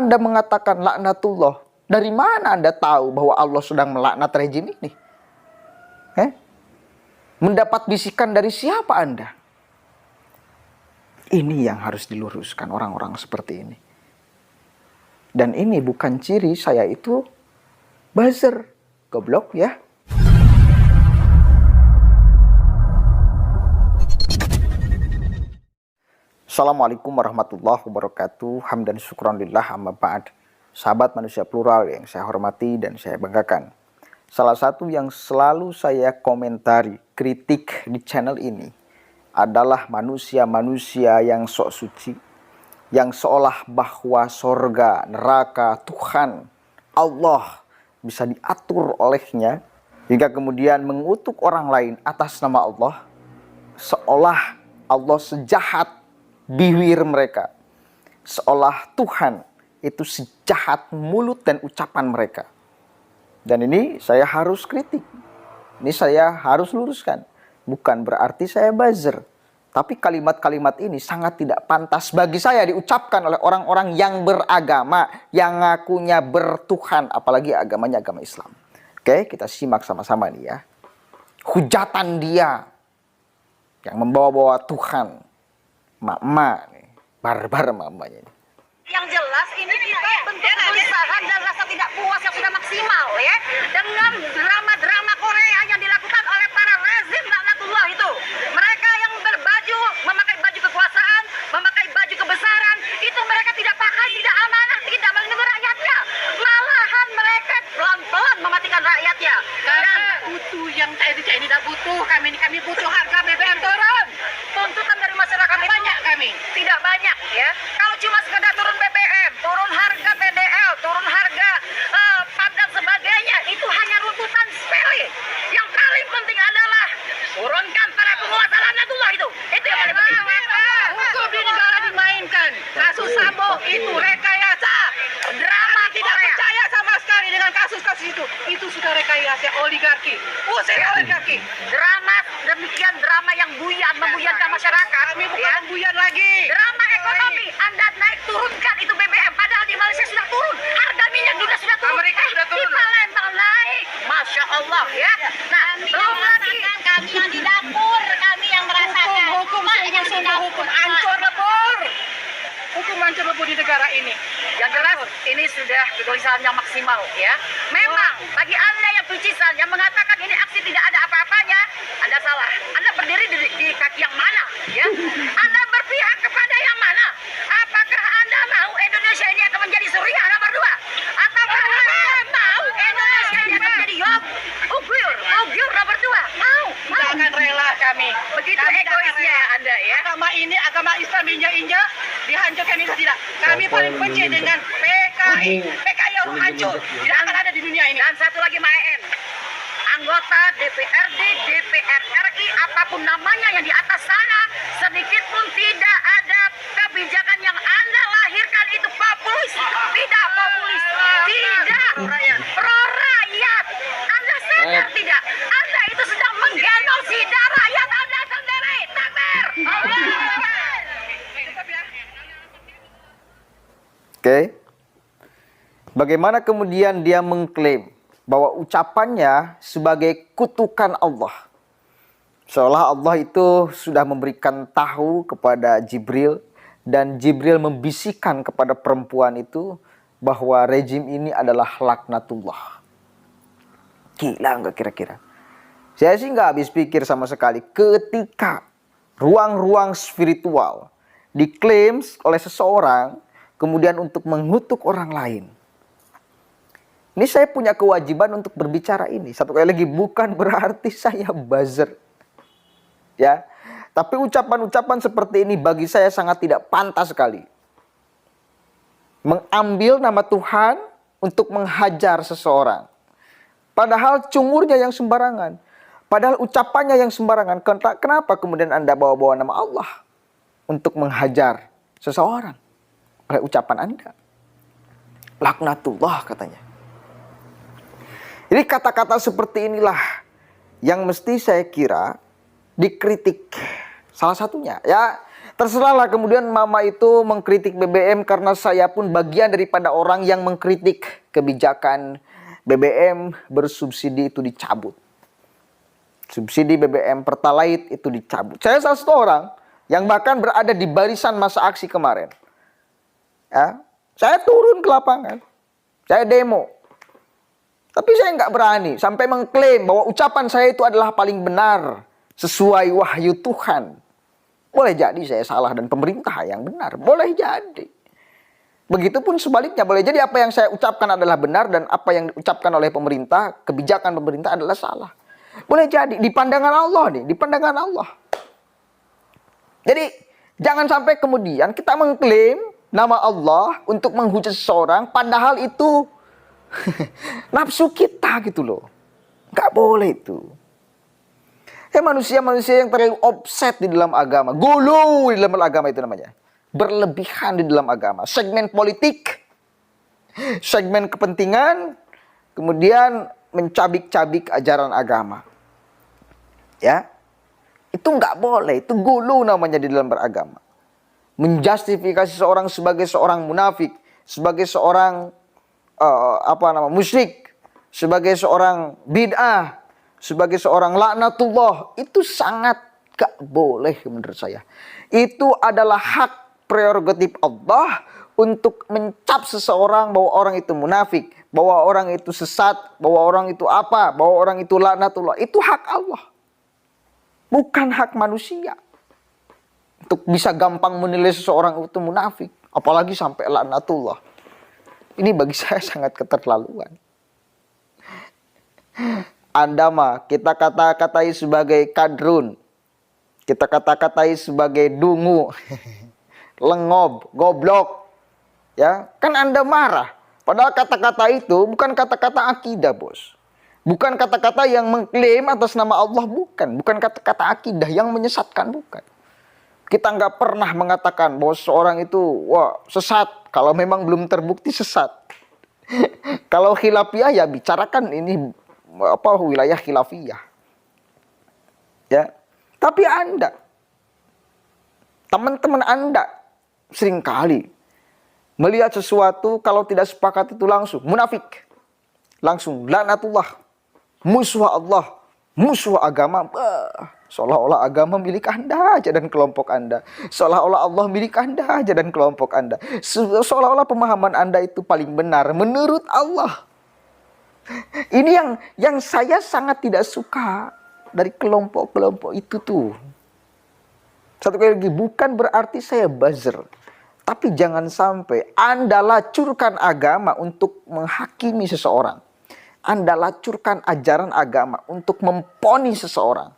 Anda mengatakan laknatullah, dari mana Anda tahu bahwa Allah sedang melaknat rejim ini? Mendapat bisikan dari siapa Anda? Ini yang harus diluruskan orang-orang seperti ini. Dan ini bukan ciri saya itu buzzer, goblok ya. Assalamualaikum warahmatullahi wabarakatuh. Hamdan syukran lillah amma ba'd. Sahabat manusia plural yang saya hormati dan saya banggakan. Salah satu yang selalu saya komentari, kritik di channel ini adalah manusia-manusia yang sok suci, yang seolah bahwa sorga, neraka, Tuhan, Allah bisa diatur olehnya, hingga kemudian mengutuk orang lain atas nama Allah, seolah Allah sejahat bibir mereka, seolah Tuhan itu sejahat mulut dan ucapan mereka. Dan ini saya harus kritik, ini saya harus luruskan. Bukan berarti saya buzzer, tapi kalimat-kalimat ini sangat tidak pantas bagi saya diucapkan oleh orang-orang yang beragama, yang ngakunya bertuhan, apalagi agamanya agama Islam. Oke, kita simak sama-sama nih ya. Hujatan dia yang membawa-bawa Tuhan, mak-mak nih, barbar mak-maknya ini. Yang jelas ini kita bentuk kegelisahan dan rasa tidak puas yang sudah maksimal ya, dengan drama-drama Korea yang dilakukan oleh para rezim laknatullah itu. Mereka yang berbaju, memakai baju kekuasaan, memakai baju kebesaran, itu mereka tidak pakai, tidak amanah, tidak melindungi rakyatnya. Malahan mereka pelan-pelan mematikan rakyatnya. Karena butuh yang ini tidak butuh, kami butuh harga BBM turun. Tuntutan dari masyarakat itu Banyak kami. tidak banyak ya. Kalau cuma sekedar turun BBM, turun harga PDL, turun harga PAD dan sebagainya, itu hanya runtutan sepele. Yang paling penting adalah turunkan para penguasa laknatullah itu. Itu yang paling penting. Hukum di negara dimainkan. Kasus Sambo itu rekayasa. Drama Tidak Korea. percaya sama sekali dengan kasus-kasus itu. Itu sudah rekayasa oligarki. Usir oligarki. Drama, demikian drama yang membuyarkan masyarakat. Kami bukan ya. buyan lagi. Drama ekonomi, Anda naik turunkan itu BBM, padahal di Malaysia sudah turun, harga minyak juga sudah turun. Amerika sudah turun. Di Palembang naik, Masya Allah ya. Nah, belum lagi Kami yang di dapur, kami yang merasakan. Hukum Mak yang di sungguh dapur. hukum hancur lebur. Hukum hancur lebur di negara ini. yang jelas ini sudah kegelisahan yang maksimal ya. Memang bagi Anda yang picisan yang mengatakan ini aksi tidak ada apa-apanya, Anda salah. Anda berdiri di kaki yang mana ya? Anda berpihak kepada yang mana? Apakah Anda mau Indonesia ini akan menjadi Suriah nomor 2? Ataukah Anda mau Indonesia ini akan menjadi Ugyur nomor 2? Mau? Tidak akan rela kami. Begitu Kami tidak akan egoisnya rela. Anda ya. Agama ini, agama Islam injak-injak, dihancurkan itu tidak. Kami paling benci dengan PKI. PKI harus hancur. Tidak akan ada di dunia ini. Dan satu lagi Maen, anggota DPRD, DPR RI, apapun namanya yang di atas sana, sedikit pun tidak ada kebijakan yang Anda lahirkan itu populis. Tidak populis. Tidak pro rakyat. Anda sadar tidak? Anda itu sedang menggenosida rakyat Anda sendiri. Takbir. Oke. Bagaimana kemudian dia mengklaim bahwa ucapannya sebagai kutukan Allah. Seolah Allah itu sudah memberikan tahu kepada Jibril, dan Jibril membisikkan kepada perempuan itu bahwa rejim ini adalah laknatullah. Gila nggak kira-kira? Saya sih nggak habis pikir sama sekali ketika ruang-ruang spiritual diklaim oleh seseorang kemudian untuk mengutuk orang lain. Ini saya punya kewajiban untuk berbicara ini. Satu kali lagi, bukan berarti saya buzzer. Ya. Tapi ucapan-ucapan seperti ini bagi saya sangat tidak pantas sekali. Mengambil nama Tuhan untuk menghajar seseorang. Padahal cungurnya yang sembarangan. Padahal ucapannya yang sembarangan. Kenapa kemudian Anda bawa-bawa nama Allah untuk menghajar seseorang oleh ucapan Anda? Laknatullah katanya. Jadi kata-kata seperti inilah yang mesti saya kira dikritik. Salah satunya ya. Terserahlah kemudian mama itu mengkritik BBM karena saya pun bagian daripada orang yang mengkritik kebijakan BBM bersubsidi itu dicabut. Subsidi BBM Pertalite itu dicabut. Saya salah satu orang yang bahkan berada di barisan masa aksi kemarin. Ya, saya turun ke lapangan. Saya demo. Tapi saya nggak berani sampai mengklaim bahwa ucapan saya itu adalah paling benar sesuai wahyu Tuhan. Boleh jadi saya salah dan pemerintah yang benar. Boleh jadi. Begitupun sebaliknya. Boleh jadi apa yang saya ucapkan adalah benar dan apa yang diucapkan oleh pemerintah, kebijakan pemerintah adalah salah. Boleh jadi. Di pandangan Allah nih. Di pandangan Allah. Jadi jangan sampai kemudian kita mengklaim nama Allah untuk menghujat seseorang. Padahal itu nafsu kita gitu loh. Nggak boleh itu. Manusia-manusia yang terlalu offset di dalam agama. Gulu di dalam agama itu namanya. Berlebihan di dalam agama. Segmen politik. Segmen kepentingan. Kemudian mencabik-cabik ajaran agama. Ya. Itu nggak boleh. Itu gulu namanya di dalam beragama. Menjustifikasi seorang sebagai seorang munafik. Sebagai seorang musyrik. Sebagai seorang bid'ah. Sebagai seorang laknatullah, itu sangat gak boleh menurut saya. Itu adalah hak prerogatif Allah untuk mencap seseorang bahwa orang itu munafik, bahwa orang itu sesat, bahwa orang itu apa, bahwa orang itu laknatullah. Itu hak Allah. Bukan hak manusia. Untuk bisa gampang menilai seseorang itu munafik. Apalagi sampai laknatullah. Ini bagi saya sangat keterlaluan. Anda mah kita kata-katai sebagai kadrun. Kita kata-katai sebagai dungu. Lengob, goblok. Ya, kan Anda marah. Padahal kata-kata itu bukan kata-kata akidah, Bos. Bukan kata-kata yang mengklaim atas nama Allah, bukan. Bukan kata-kata akidah yang menyesatkan, bukan. Kita nggak pernah mengatakan bahwa seorang itu sesat kalau memang belum terbukti sesat. Kalau khilafiyah ya bicarakan ini wilayah khilafiyah. Ya. Tapi Anda, teman-teman Anda seringkali melihat sesuatu kalau tidak sepakat itu langsung munafik. Langsung laknatullah, musuh Allah, musuh agama. Seolah-olah agama milik Anda aja dan kelompok Anda. Seolah-olah Allah milik Anda aja dan kelompok Anda. Seolah-olah pemahaman Anda itu paling benar menurut Allah. Ini yang saya sangat tidak suka dari kelompok-kelompok itu tuh. Satu kali lagi, bukan berarti saya buzzer. Tapi jangan sampai Anda lacurkan agama untuk menghakimi seseorang. Anda lacurkan ajaran agama untuk memponis seseorang.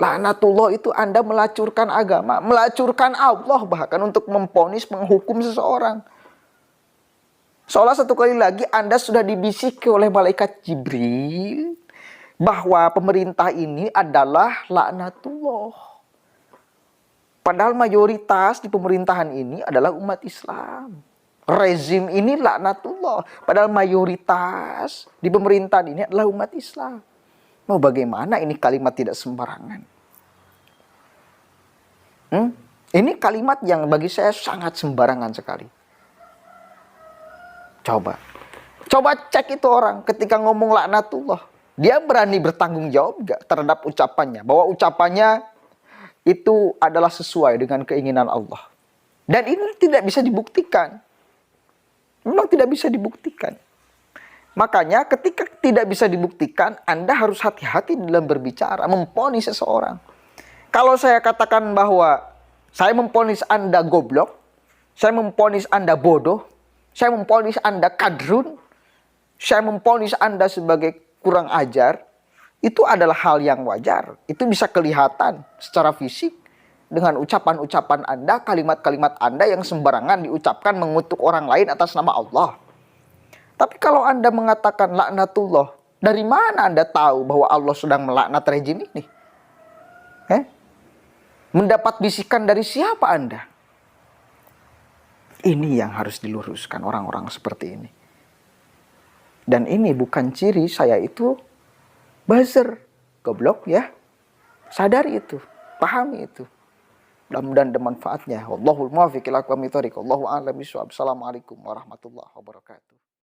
Laknatullah itu Anda melacurkan agama, melacurkan Allah bahkan untuk memponis, menghukum seseorang. Seolah satu kali lagi Anda sudah dibisiki oleh malaikat Jibril bahwa pemerintah ini adalah laknatullah. Padahal mayoritas di pemerintahan ini adalah umat Islam. Rezim ini laknatullah. Padahal mayoritas di pemerintahan ini adalah umat Islam. Mau bagaimana ini kalimat tidak sembarangan? Ini kalimat yang bagi saya sangat sembarangan sekali. Coba cek itu orang ketika ngomong laknatullah. Dia berani bertanggung jawab gak terhadap ucapannya? Bahwa ucapannya itu adalah sesuai dengan keinginan Allah. Dan ini tidak bisa dibuktikan. Memang tidak bisa dibuktikan. Makanya ketika tidak bisa dibuktikan, Anda harus hati-hati dalam berbicara, memponis seseorang. Kalau saya katakan bahwa saya memponis Anda goblok, saya memponis Anda bodoh, saya memponis Anda kadrun, saya memponis Anda sebagai kurang ajar, itu adalah hal yang wajar. Itu bisa kelihatan secara fisik dengan ucapan-ucapan Anda, kalimat-kalimat Anda yang sembarangan diucapkan mengutuk orang lain atas nama Allah. Tapi kalau Anda mengatakan laknatullah, dari mana Anda tahu bahwa Allah sedang melaknat rejim ini? Mendapat bisikan dari siapa Anda? Ini yang harus diluruskan orang-orang seperti ini. Dan ini bukan ciri saya itu buzzer, goblok ya. Sadari itu, pahami itu. Mudah-mudahan ada manfaatnya. Wallahul muwaffiq ila aqwamit thoriq. Wallahu a'lam bishawab. Assalamualaikum warahmatullahi wabarakatuh.